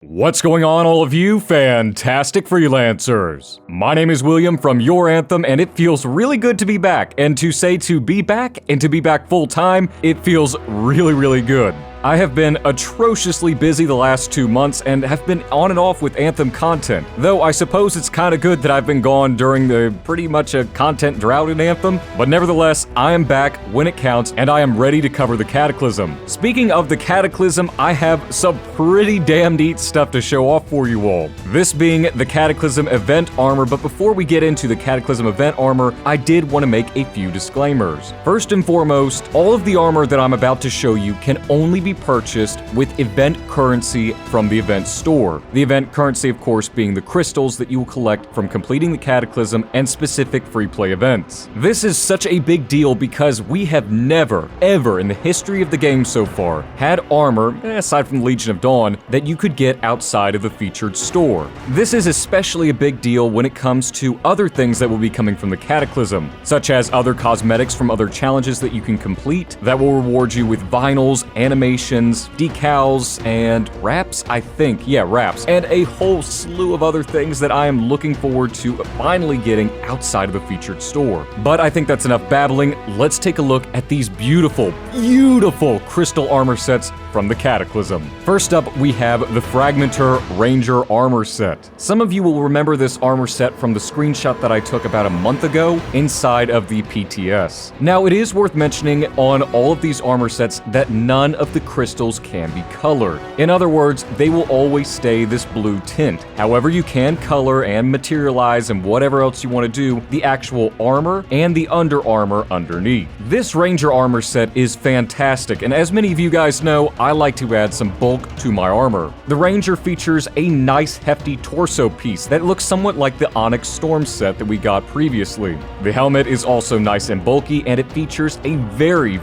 What's going on, all of you fantastic freelancers? My name is William from Your Anthem, and it feels really good to be back. And to say to be back and to be back full time, it feels really good. I have been atrociously busy the last 2 months and have been on and off with Anthem content, though I suppose it's kinda good that I've been gone during the pretty much a content drought in Anthem, but nevertheless, I am back when it counts and I am ready to cover the Cataclysm. Speaking of the Cataclysm, I have some pretty damn neat stuff to show off for you all. This being the Cataclysm event armor, but before we get into the Cataclysm event armor, I did want to make a few disclaimers. First and foremost, all of the armor that I'm about to show you can only be purchased with event currency from the event store. The event currency, of course, being the crystals that you will collect from completing the Cataclysm and specific free play events. This is such a big deal because we have never, ever in the history of the game so far had armor, aside from Legion of Dawn, that you could get outside of the featured store. This is especially a big deal when it comes to other things that will be coming from the Cataclysm, such as other cosmetics from other challenges that you can complete that will reward you with vinyls, animations, decals, and wraps, I think. Yeah, wraps. And a whole slew of other things that I am looking forward to finally getting outside of the featured store. But I think that's enough babbling. Let's take a look at these beautiful crystal armor sets from the Cataclysm. First up, we have the Fragmentor Ranger armor set. Some of you will remember this armor set from the screenshot that I took about a month ago inside of the PTS. Now, it is worth mentioning on all of these armor sets that none of the crystals can be colored. In other words, they will always stay this blue tint. However, you can color and materialize and whatever else you want to do the actual armor and the under armor underneath. This Ranger armor set is fantastic, and as many of you guys know, I like to add some bulk to my armor. The Ranger features a nice hefty torso piece that looks somewhat like the Onyx Storm set that we got previously. The helmet is also nice and bulky, and it features a very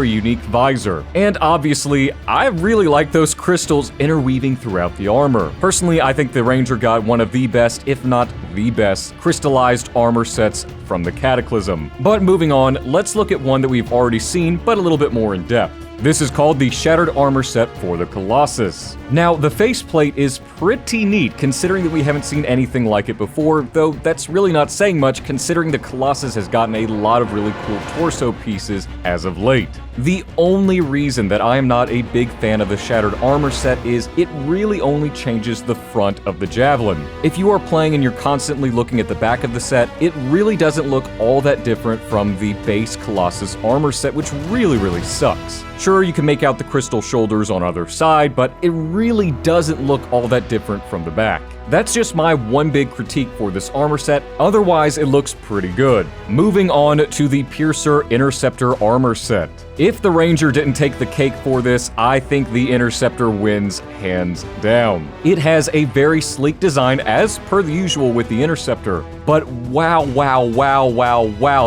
unique visor. And obviously, I really like those crystals interweaving throughout the armor. Personally, I think the Ranger got one of the best, if not the best, crystallized armor sets from the Cataclysm. But moving on, let's look at one that we've already seen, but a little bit more in depth. This is called the Shattered Armor Set for the Colossus. Now, the faceplate is pretty neat considering that we haven't seen anything like it before, though that's really not saying much considering the Colossus has gotten a lot of really cool torso pieces as of late. The only reason that I am not a big fan of the Shattered Armor set is it really only changes the front of the Javelin. If you are playing and you're constantly looking at the back of the set, it really doesn't look all that different from the base Colossus armor set, which really sucks. Sure, you can make out the crystal shoulders on either side, but it really doesn't look all that different from the back. That's just my one big critique for this armor set, otherwise it looks pretty good. Moving on to the Piercer Interceptor armor set. If the Ranger didn't take the cake for this, I think the Interceptor wins hands down. It has a very sleek design as per the usual with the Interceptor, but wow,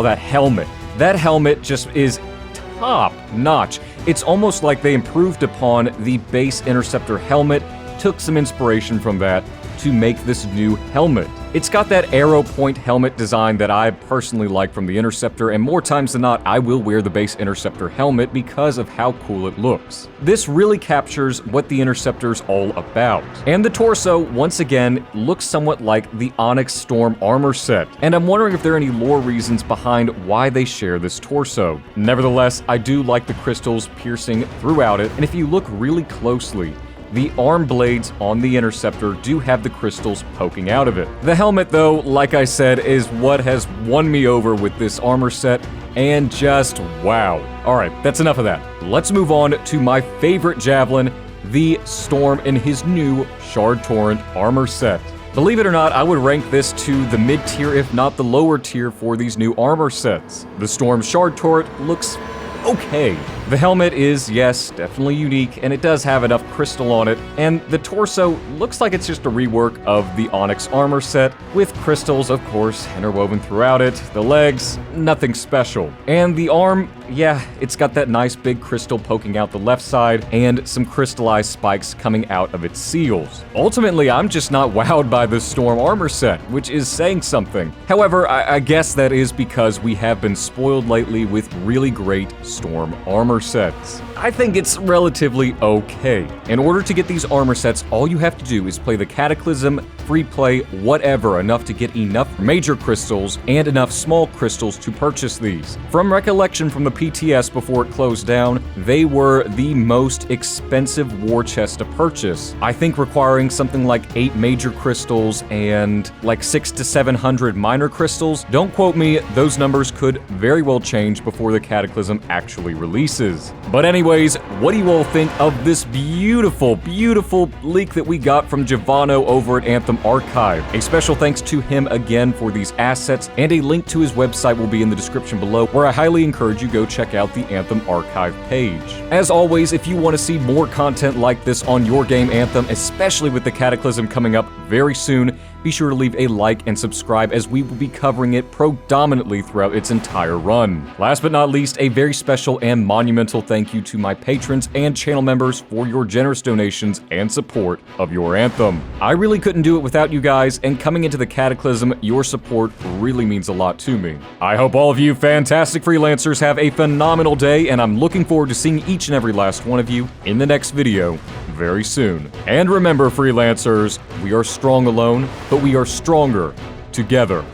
that helmet. That helmet just is top notch. It's almost like they improved upon the base Interceptor helmet, took some inspiration from that to make this new helmet. It's got that arrow point helmet design that I personally like from the Interceptor, and more times than not, I will wear the base Interceptor helmet because of how cool it looks. This really captures what the Interceptor's all about. And the torso, once again, looks somewhat like the Onyx Storm armor set, and I'm wondering if there are any lore reasons behind why they share this torso. Nevertheless, I do like the crystals piercing throughout it, and if you look really closely, the arm blades on the Interceptor do have the crystals poking out of it. The helmet, though, like I said, is what has won me over with this armor set, and just wow. Alright, that's enough of that. Let's move on to my favorite Javelin, the Storm in his new Shard Torrent armor set. Believe it or not, I would rank this to the mid-tier, if not the lower tier, for these new armor sets. The Storm Shard Torrent looks okay. The helmet is, yes, definitely unique, and it does have enough crystal on it, and the torso looks like it's just a rework of the Onyx armor set, with crystals, of course, interwoven throughout it. The legs, nothing special. And the arm, yeah, it's got that nice big crystal poking out the left side, and some crystallized spikes coming out of its seals. Ultimately, I'm just not wowed by the Storm armor set, which is saying something. However, I guess that is because we have been spoiled lately with really great Storm armor sets. I think it's relatively okay. In order to get these armor sets, all you have to do is play the Cataclysm, free play, whatever, enough to get enough major crystals and enough small crystals to purchase these. From recollection from the PTS before it closed down, they were the most expensive war chest to purchase. I think requiring something like 8 major crystals and like 600 to 700 minor crystals. Don't quote me, those numbers could very well change before the Cataclysm actually releases. But anyways, what do you all think of this beautiful, beautiful leak that we got from Javano over at Anthem Archive? A special thanks to him again for these assets, and a link to his website will be in the description below, where I highly encourage you go check out the Anthem Archive page. As always, if you want to see more content like this on your game Anthem, especially with the Cataclysm coming up very soon, be sure to leave a like and subscribe, as we will be covering it predominantly throughout its entire run. Last but not least, a very special and monumental thank you to my patrons and channel members for your generous donations and support of your Anthem. I really couldn't do it without you guys, and coming into the Cataclysm, your support really means a lot to me. I hope all of you fantastic freelancers have a phenomenal day, and I'm looking forward to seeing each and every last one of you in the next video very soon. And remember, freelancers, we are strong alone, but we are stronger together.